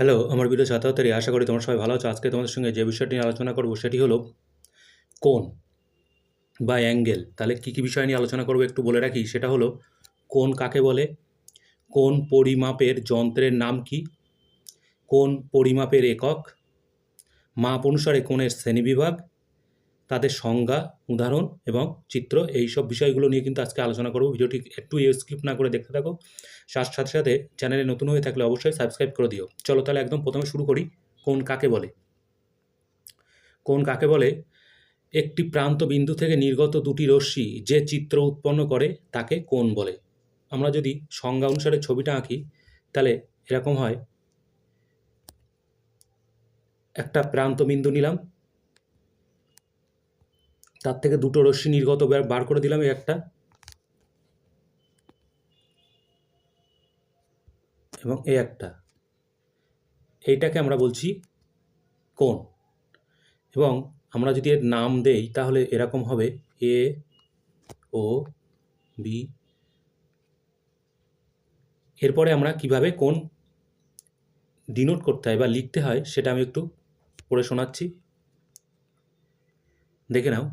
Hello, আমার video ৭৭ আশা করি তোমরা সবাই ভালো আছো। আজকে তোমাদের সঙ্গে যে বিষয়টি নিয়ে আলোচনা করব সেটি হলো কোণ বা অ্যাঙ্গেল। তাহলে কী বিষয় নিয়ে আলোচনা করব একটু বলে রাখি। সেটা হলো কোণ কাকে বলে, কোণ পরিমাপের যন্ত্রের নাম কী, কোণ পরিমাপের একক, মাপ অনুসারে কোণের শ্রেণীবিভাগ, তাদের সংজ্ঞা, উদাহরণ এবং চিত্র, এইসব বিষয়গুলো নিয়ে কিন্তু আজকে আলোচনা করব। ভিডিওটি একটু স্কিপ না করে দেখতে থাকো। সাথে সাথে চ্যানেলে নতুন হয়ে থাকলে অবশ্যই সাবস্ক্রাইব করে দিও। চলো তাহলে একদম প্রথমে শুরু করি। কোণ কাকে বলে? কোণ কাকে বলে? একটি প্রান্ত বিন্দু থেকে নির্গত দুটি রশ্মি যে চিত্র উৎপন্ন করে তাকে কোণ বলে। আমরা যদি সংজ্ঞা অনুসারে ছবিটা আঁকি তাহলে এরকম হয়। একটা প্রান্ত বিন্দু নিলাম, তার থেকে দুটো রশ্মি নির্গত বার করে দিলাম, একটা এবং একটা, এইটাকে আমরা বলছি কোণ। এবং আমরা যদি এর নাম দেই তাহলে এরকম হবে এ ও বি। এরপরে আমরা কিভাবে কোণ ডিনোট করতে হয় বা লিখতে হয় সেটা আমি একটু পড়ে শোনাচ্ছি, দেখে নাও।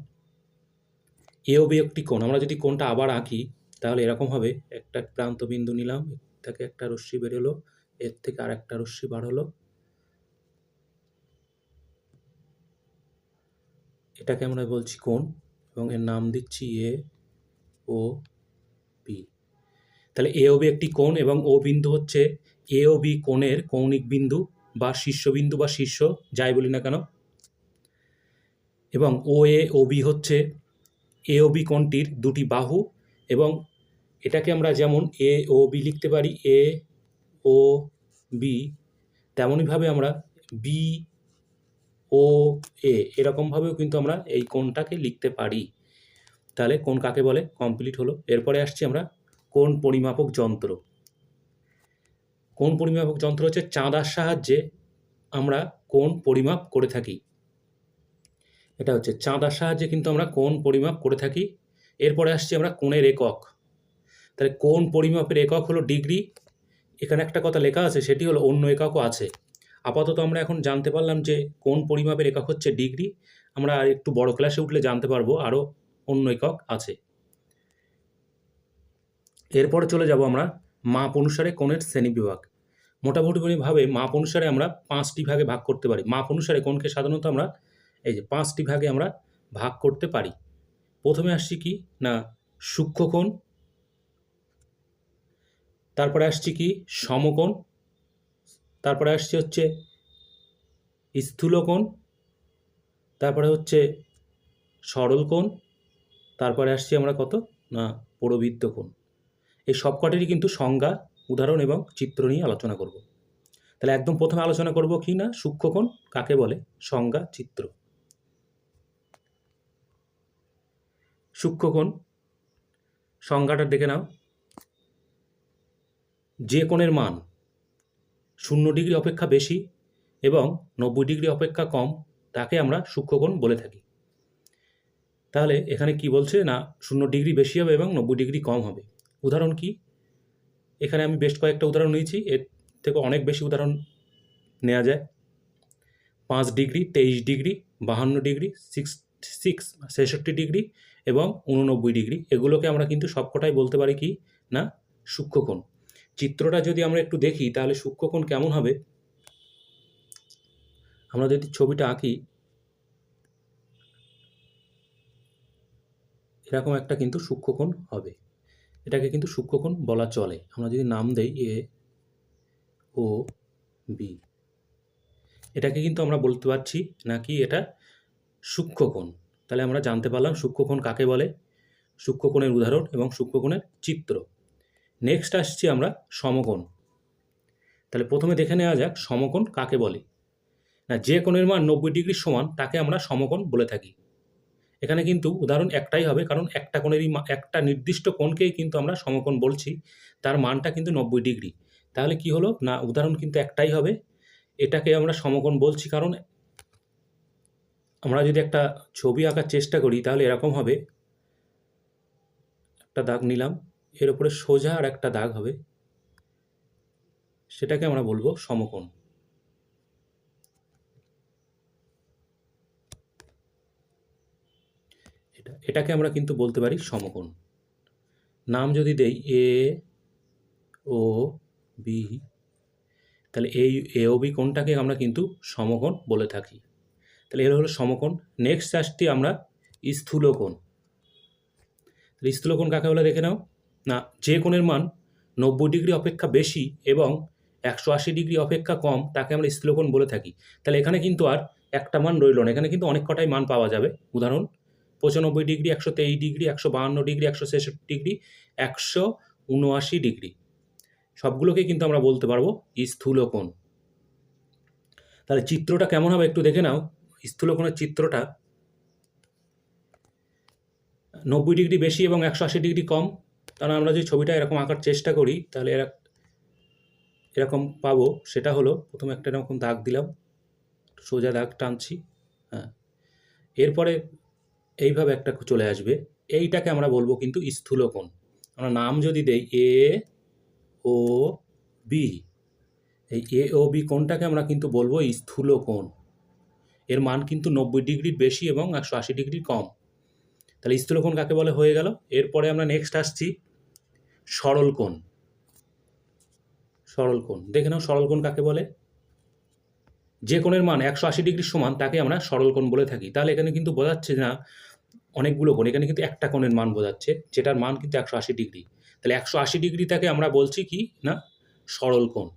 এ ও বি একটি কোণ। আমরা যদি কোণটা আবার আঁকি তাহলে এরকম হবে। একটা প্রান্ত বিন্দু নিলাম, এর থেকে একটা রশ্মি বেরোলো, এর থেকে আর একটা রশ্মি বার হলো, এটাকে আমরা বলছি কোণ এবং এর নাম দিচ্ছি এ ও বি। তাহলে এ ও বি একটি কোণ এবং ও বিন্দু হচ্ছে এ ও বি কোণের কৌণিক বিন্দু বা শীর্ষবিন্দু বা শীর্ষ, যাই বলি না কেন। এবং ও বি হচ্ছে এ ও বি কোণটির দুটি বাহু। এবং এটাকে আমরা যেমন এ ও বি লিখতে পারি এ ও বি, তেমনইভাবে আমরা বি ও এ এরকমভাবেও কিন্তু আমরা এই কোণটাকে লিখতে পারি। তাহলে কোণ কাকে বলে কমপ্লিট হলো। এরপরে আসছি আমরা কোণ পরিমাপক যন্ত্র। কোণ পরিমাপক যন্ত্র হচ্ছে চাঁদার সাহায্যে আমরা কোণ পরিমাপ করে থাকি। এটা হচ্ছে চাঁদার সাহায্যে কিন্তু আমরা কোণ পরিমাপ করে থাকি। এরপরে আসছি আমরা কোণের একক। তাহলে কোণ পরিমাপের একক হলো ডিগ্রি। এখানে একটা কথা লেখা আছে, সেটি হলো অন্য এককও আছে। আপাতত আমরা এখন জানতে পারলাম যে কোণ পরিমাপের একক হচ্ছে ডিগ্রি। আমরা আর একটু বড় ক্লাসে উঠলে জানতে পারবো আরও অন্য একক আছে। এরপরে চলে যাব আমরা মাপ অনুসারে কোণের শ্রেণীবিভাগ। মোটামুটিভাবে মাপ অনুসারে আমরা 5টি ভাগে ভাগ করতে পারি। মাপ অনুসারে কোণকে সাধারণত আমরা এই যে 5টি ভাগে আমরা ভাগ করতে পারি। প্রথমে আসছি কি না সূক্ষ্মকোণ, তারপরে আসছি কি সমকোণ, তারপরে আসছে হচ্ছে স্থূলকোণ, তারপরে হচ্ছে সরল কোণ, তারপরে আসছি আমরা কত না প্রবৃত্ত কোণ। এই সবকটিরই কিন্তু সংজ্ঞা, উদাহরণ এবং চিত্র নিয়ে আলোচনা করব। তাহলে একদম প্রথমে আলোচনা করব কি না সূক্ষ্মকোণ কাকে বলে, সংজ্ঞা, চিত্র। সূক্ষ্মকোণ সংজ্ঞাটা দেখে নাও। যে কোণের মান 0 ডিগ্রি অপেক্ষা বেশি এবং 90 ডিগ্রি অপেক্ষা কম তাকে আমরা সূক্ষ্মকোণ বলে থাকি। তাহলে এখানে কি বলছে না 0 ডিগ্রি বেশি হবে এবং 90 ডিগ্রি কম হবে। উদাহরণ কি, এখানে আমি বেশ কয়েকটা উদাহরণ নিয়েছি, এর থেকে অনেক বেশি উদাহরণ নেওয়া যায়। 5 ডিগ্রি, 23 ডিগ্রি, 52 ডিগ্রি, 66 ডিগ্রি এবং 89 ডিগ্রি, এগুলোকে আমরা কিন্তু সবকটাই বলতে পারি কি না সূক্ষ্মকোণ। চিত্রটা যদি আমরা একটু দেখি তাহলে সূক্ষ্মকোণ কেমন হবে। আমরা যদি ছবিটা আঁকি এরকম একটা কিন্তু সূক্ষ্মকোণ হবে। এটাকে কিন্তু সূক্ষ্মকোণ বলা চলে। আমরা যদি নাম দেই এ ও বি, এটাকে কিন্তু আমরা বলতে পারছি নাকি এটা সূক্ষ্মকোণ। তাহলে আমরা জানতে পারলাম সূক্ষ্মকোণ কাকে বলে, সূক্ষ্মকোণের উদাহরণ এবং সূক্ষ্মকোণের চিত্র। নেক্সট আসছি আমরা সমকোণ। তাহলে প্রথমে দেখে নেওয়া যাক সমকোণ কাকে বলে। না যে কোণের মান 90 ডিগ্রির সমান তাকে আমরা সমকোণ বলে থাকি। এখানে কিন্তু উদাহরণ একটাই হবে, কারণ একটা কোণেরই একটা নির্দিষ্ট কোণকেই কিন্তু আমরা সমকোণ বলছি, তার মানটা কিন্তু 90 ডিগ্রি। তাহলে কি হলো না উদাহরণ কিন্তু একটাই হবে, এটাকে আমরা সমকোণ বলছি। কারণ আমরা যদি একটা ছবি আঁকার চেষ্টা করি তাহলে এরকম হবে। একটা দাগ নিলাম, এর উপরে সোজা আর একটা দাগ হবে, সেটাকে আমরা বলবো সমকোণ। এটাকে আমরা কিন্তু বলতে পারি সমকোণ। নাম যদি দেই এ ও বি, তাহলে এই এ ও বি কোণটাকে আমরা কিন্তু সমকোণ বলে থাকি। তাহলে এর হলো সমকোণ। নেক্সট আসছি আমরা স্থূলকোণ। তাহলে স্থূলকোণ কাকে বলে দেখে নাও। না, যে কোণের মান 90 ডিগ্রি অপেক্ষা বেশি এবং 180 ডিগ্রি অপেক্ষা কম তাকে আমরা স্থূলকোণ বলে থাকি। তাহলে এখানে কিন্তু আর একটা মান রইল না, এখানে কিন্তু অনেক কটাই মান পাওয়া যাবে। উদাহরণ 95 degree, 123 degree, 152 degree, 166 degree, 179 degree, সবগুলোকে কিন্তু আমরা বলতে পারবো স্থূলকোণ। তাহলে চিত্রটা কেমন হবে একটু দেখে নাও। স্থূলকোণের চিত্রটা 90 ডিগ্রি বেশি এবং 180 ডিগ্রি কম। কারণ আমরা যদি ছবিটা এরকম আঁকার চেষ্টা করি তাহলে এরকম পাবো। সেটা হলো প্রথমে একটা এরকম দাগ দিলাম, সোজা দাগ টানছি, হ্যাঁ, এরপরে এইভাবে একটা চলে আসবে। এইটাকে আমরা বলবো কিন্তু স্থূলকোণ। আমরা নাম যদি দেই এ ও বি, এই এ ও বি কোণটাকে আমরা কিন্তু বলবো স্থূলকোণ। এর মান কিন্তু 90 ডিগ্রির বেশি এবং 180 ডিগ্রির কম। তাহলে স্থূলকোণ কাকে বলে হয়ে গেল। এরপরে আমরা নেক্সট আসছি সরলকোণ। সরলকোণ দেখে নাও, সরলকোণ কাকে বলে। যে কোণের মান 180 ডিগ্রির সমান তাকে আমরা সরলকোণ বলে থাকি। তাহলে এখানে কিন্তু বোঝাচ্ছে না অনেকগুলো কোণ, এখানে কিন্তু একটা কোণের মান বোঝাচ্ছে, যেটার মান কিন্তু 180 ডিগ্রি। তাহলে 180 ডিগ্রিটাকে আমরা বলছি কি না সরলকোণ।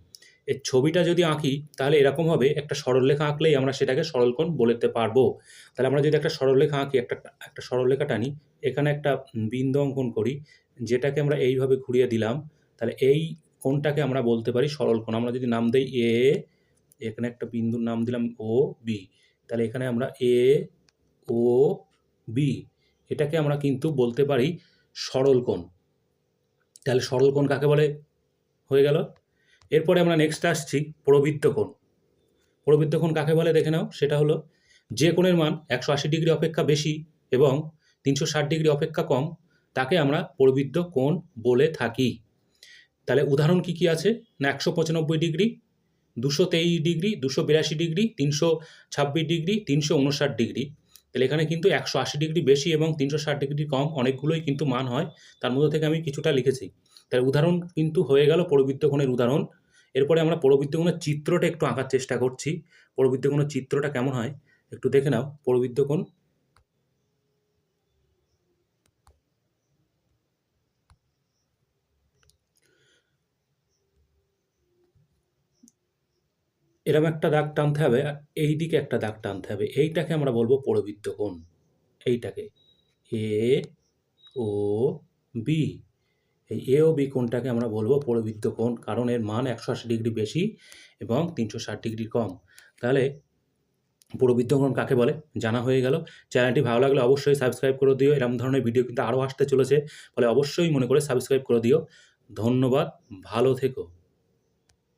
এর ছবিটা যদি আঁকি তাহলে এরকম হবে, একটা সরলরেখা আঁকলেই আমরা সেটাকে সরলকোণ বলতে পারবো। তাহলে আমরা যদি একটা সরলরেখা আঁকি, একটা সরলরেখা টানি, এখানে একটা বিন্দু অঙ্কন করি, যেটাকে আমরা এইভাবে ঘুরিয়ে দিলাম, তাহলে এই কোণটাকে আমরা বলতে পারি সরলকোণ। আমরা যদি নাম দেই এ, এখানে একটা বিন্দুর নাম দিলাম ও বি, তাহলে এখানে আমরা এ ও বি, এটাকে আমরা কিন্তু বলতে পারি সরলকোণ। তাহলে সরলকোণ কাকে বলে হয়ে গেল। এরপরে আমরা নেক্সট আসছি প্রবৃত্তকোণ। প্রবৃত্তকোণ কাকে বলে দেখে নাও। সেটা হলো যে কোণের মান 180 ডিগ্রি অপেক্ষা বেশি এবং 360 ডিগ্রি অপেক্ষা কম তাকে আমরা প্রবৃত্তকোণ বলে থাকি। তাহলে উদাহরণ কি কি আছে না, 195 degree, 223 degree, 282 degree, 326 degree, 359 degree. তাহলে এখানে কিন্তু 180 ডিগ্রি বেশি এবং 360 ডিগ্রি কম অনেকগুলোই কিন্তু মান হয়, তার মধ্যে থেকে আমি কিছুটা লিখেছি। তাহলে উদাহরণ কিন্তু হয়ে গেল প্রবৃত্তকোণের উদাহরণ। এরপরে আমরা প্রবৃত্তকোণের চিত্রটা একটু আঁকার চেষ্টা করছি। প্রবৃত্তকোণের চিত্রটা কেমন হয় একটু দেখে নাও। প্রবৃত্তকোণ এরকম একটা দাগ টানতে হবে, এই দিকে একটা দাগ টানতে হবে, এইটাকে আমরা বলবো প্রবৃত্তকোণ। এইটাকে এ ও বি, এই এ ও বি কোণটাকে আমরা বলবো প্রবৃত্তকোণ, কারণ এর মান 180 ডিগ্রি বেশি এবং 360 ডিগ্রি কম। তাহলে প্রবৃত্তকোণ কাকে বলে জানা হয়ে গেল। চ্যানেলটি ভালো লাগলে অবশ্যই সাবস্ক্রাইব করে দিও। এরকম ধরনের ভিডিও কিন্তু আরও আসতে চলেছে, ফলে অবশ্যই মনে করে সাবস্ক্রাইব করে দিও। ধন্যবাদ, ভালো থেকো।